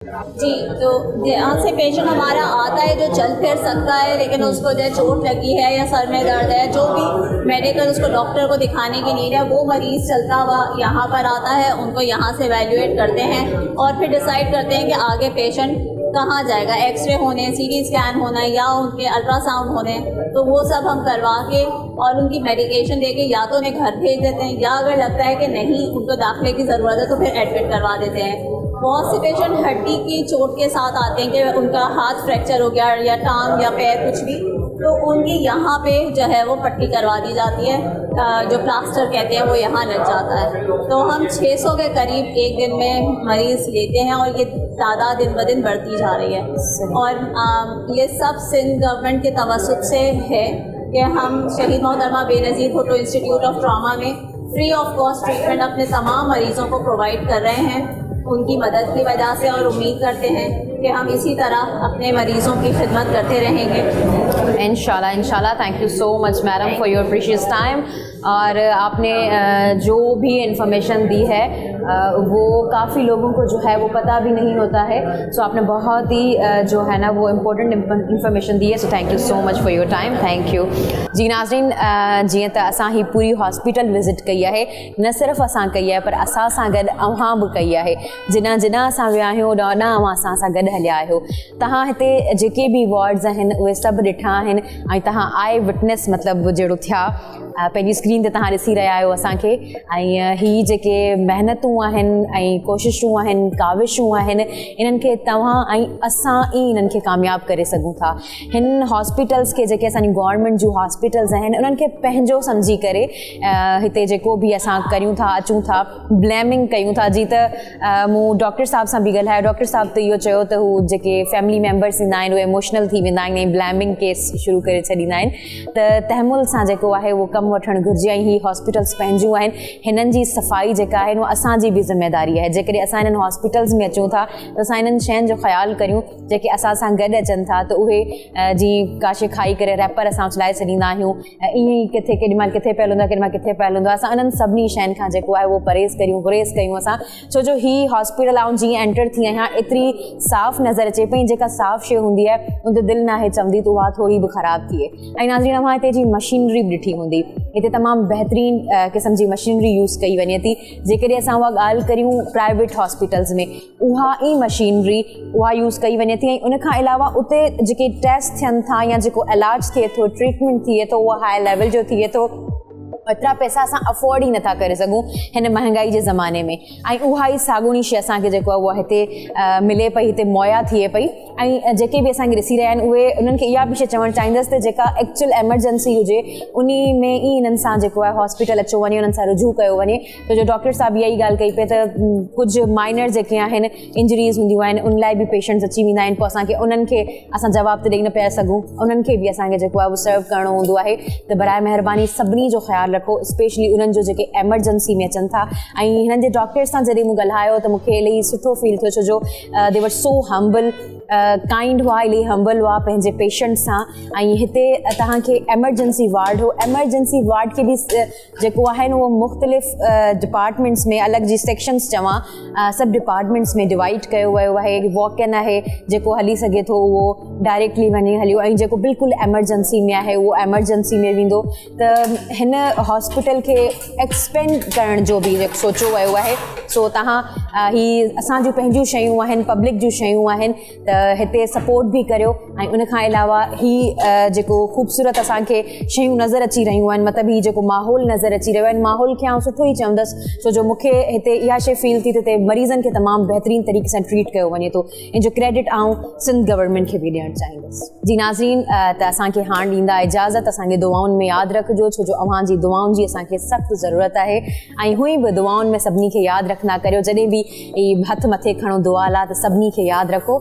जी, तो यहाँ से पेशेंट हमारा आता है जो चल फिर सकता है, लेकिन उसको जो चोट लगी है या सर में दर्द है, जो भी मेडिकल उसको डॉक्टर को दिखाने की नीड है, वो मरीज़ चलता हुआ यहाँ पर आता है। उनको यहाँ से एवेल्युएट करते हैं और फिर डिसाइड करते हैं कि आगे पेशेंट कहाँ जाएगा। एक्सरे होने, सीटी स्कैन होना या उनके अल्ट्रासाउंड होने, तो वो सब हम करवा के और उनकी मेडिकेशन दे के या तो उन्हें घर भेज देते हैं, या अगर लगता है कि नहीं उनको दाखिले की ज़रूरत है तो फिर एडमिट करवा देते हैं। बहुत से पेशेंट हड्डी की चोट के साथ आते हैं कि उनका हाथ फ्रैक्चर हो गया या टांग या पैर कुछ भी, तो उनकी यहाँ पे जो है वो पट्टी करवा दी जाती है, जो प्लास्टर कहते हैं वो यहाँ लग जाता है। तो हम 600 के करीब एक दिन में मरीज़ लेते हैं और ये तादाद दिन ब दिन बढ़ती जा रही है। और ये सब सिंध गवर्नमेंट के तवस्सुत से है कि हम शहीद मोहतरमा Benazir Bhutto institute of trauma में फ्री ऑफ कॉस्ट ट्रीटमेंट अपने तमाम मरीज़ों को प्रोवाइड कर रहे हैं उनकी मदद की वजह से, और उम्मीद करते हैं कि हम इसी तरह अपने मरीज़ों की खिदमत करते रहेंगे इंशाल्लाह। Thank you so much madam for your precious time. और आपने जो भी इंफॉर्मेशन दी है वो काफ़ी लोगों को जो है वो पता भी नहीं होता है, सो आपने बहुत ही जो है ना वो इम्पोर्टेंट इंफॉर्मेशन दी है, so thank you so much for your time. Thank you जी। नाज़रीन, जीअं त असां ही पूरी हॉस्पिटल विज़िट कई है, न सिर्फ़ु असां कई है पर असां सां गॾु अव्हां बि कई है। जिना जिना असां विया आहियूं ॾाढा अव्हां असां सां गॾु हलिया आहियो। तव्हां हिते जेके बि वार्ड्स आहिनि उहे सभु ॾिठा आहिनि ऐं तव्हां आई विटनेस मतिलबु जहिड़ो थिया पंहिंजी स्क्रीन ते तव्हां ॾिसी रहिया आहियो असांखे। ऐं ही जेके महिनतूं आहिनि ऐं कोशिशूं आहिनि, काविशूं आहिनि, इन्हनि खे तव्हां ऐं असां ई इन्हनि खे कामयाबु करे सघूं था। हिन हॉस्पिटल्स खे, जेके असांजी गवर्नमेंट जूं हॉस्पिटल्स आहिनि, उन्हनि खे पंहिंजो सम्झी करे हिते जेको बि असां करियूं था, अचूं था, ब्लेमिंग कयूं था। जी त मूं डॉक्टर साहब सां बि ॻाल्हायो, डॉक्टर साहब त इहो चयो त हू जेके फैमिली मेम्बर्स ईंदा आहिनि उहे इमोशनल थी वेंदा आहिनि ऐं ब्लेमिंग केस शुरू करे छॾींदा आहिनि। त तहमुल सां जेको आहे उहो कमु वठणु घुरिजे ऐं ही हॉस्पिटल्स पंहिंजूं आहिनि, हिननि जी सफ़ाई जेका आहे उहा असांजी बि ज़िम्मेदारी आहे। जेकॾहिं असां हिननि हॉस्पिटल्स में अचूं था त असां हिननि शयुनि जो ख़्यालु करियूं जेके असां सां गॾु अचनि था, त उहे जीअं काशे खाई करे रैपर असां उछलाए छॾींदा आहियूं, ईअं ई किथे केॾी महिल किथे पियल हूंदो आहे, केॾी महिल किथे पियल हूंदो आहे। असां उन्हनि सभिनी शयुनि खां जेको आहे उहो परहेज़ करियूं, गुरेज़ कयूं असां, छो जो ही हॉस्पिटल ऐं जीअं एंटर थी आहियां एतिरी साफ़ु नज़र अचे पई, जेका साफ़ु शइ हूंदी आहे उन ते दिलि नाहे चवंदी त उहा थोरी बि ख़राबु थिए। ऐं नाज़रीन, अव्हां हिते जी मशीनरी बि ॾिठी हूंदी, हिते तमामु बहितरीन क़िस्म जी मशीनरी यूज़ कई वञे थी। जेकॾहिं असां उहा ॻाल्हि करियूं प्राइवेट हॉस्पिटल्स में, उहा ई मशीनरी उहा यूज़ कई वञे थी। ऐं उनखां अलावा उते जेके टेस्ट थियनि था या जेको इलाजु थिए थो, ट्रीटमेंट थिए थो, उहा हाई लेवल जो थिए थो। एतिरा पैसा असां अफोर्ड ई नथा करे सघूं हिन महांगाई जे ज़माने में। ऐं उहा ई साॻूनी शइ असांखे जेको आहे उहा हिते मिले पई, हिते मुहैया थिए पई। ऐं जेके बि असांखे ॾिसी रहिया आहिनि उहे उन्हनि खे इहा बि शइ चवणु चाहींदसि त जेका एक्चुअल एमरजेंसी हुजे उन में ई इन्हनि सां जेको आहे हॉस्पिटल अचो वञे, उन्हनि सां रुजू कयो वञे। छो जो डॉक्टर साहब इहा ई ॻाल्हि कई पई त कुझु माइनर जेके आहिनि इंजरीज़ हूंदियूं आहिनि, उन लाइ बि पेशेंट्स अची वेंदा आहिनि, पोइ असांखे उन्हनि खे असां जवाबु त ॾेई न पिया सघूं, उन्हनि खे बि असांखे जेको आहे उहो सर्व करिणो हूंदो आहे। त बराए महिरबानी सभिनी जो ख़्यालु रखो, स्पेशली उन्हनि जो जेके एमरजेंसी में अचनि था। ऐं हिननि जे डॉक्टर सां जॾहिं मूं ॻाल्हायो त मूंखे इलाही सुठो फील थियो, छो जो दे वर सो हम्बल, काइंड हुआ, इलाही हम्बल हुआ पंहिंजे पेशेंट सां। ऐं हिते तव्हांखे एमरजेंसी वार्ड हो, एमरजेंसी वार्ड खे बि जेको आहिनि उहो मुख़्तलिफ़ डिपार्टमेंट्स में, अलॻि जी सेक्शन्स चवां, सभु डिपार्टमेंट्स में डिवाइड कयो वियो आहे। वॉक इन आहे, जेको हली सघे थो उहो डायरेक्टली वञी हलियो, ऐं जेको बिल्कुलु एमरजेंसी में आहे उहो एमरजेंसी में वेंदो। त हिन हॉस्पिटल खे एक्सपेंड करण जो बि सोचियो वियो आहे। सो तव्हां ही असांजूं पंहिंजूं शयूं आहिनि, पब्लिक जूं शयूं आहिनि, त हिते सपोर्ट बि करियो। ऐं उनखां अलावा ही जेको ख़ूबसूरत असांखे शयूं नज़र अची रहियूं आहिनि, मतिलबु ही जेको माहौल नज़र अची रहियो आहे, माहौल खे आउं सुठो ई चवंदसि, छो जो मूंखे हिते इहा शइ फील थी त हिते मरीज़नि खे तमामु बहितरीन तरीक़े सां ट्रीट कयो वञे थो। इन जो क्रेडिट आउं सिंध गवर्नमेंट खे बि ॾियणु चाहींदसि। जी नाज़रीन, त असांखे हाणे ॾींदा इजाज़त, असांखे दुआउनि में यादि रखिजो, छो जो अव्हां जी दुआउनि जी असांखे सख़्तु ज़रूरत आहे। ऐं हुई बि दुआउनि में सभिनी खे यादि रखंदा करियो, जॾहिं बि हथ मथे खणो दुआ ला त सभिनी खे यादि रखो।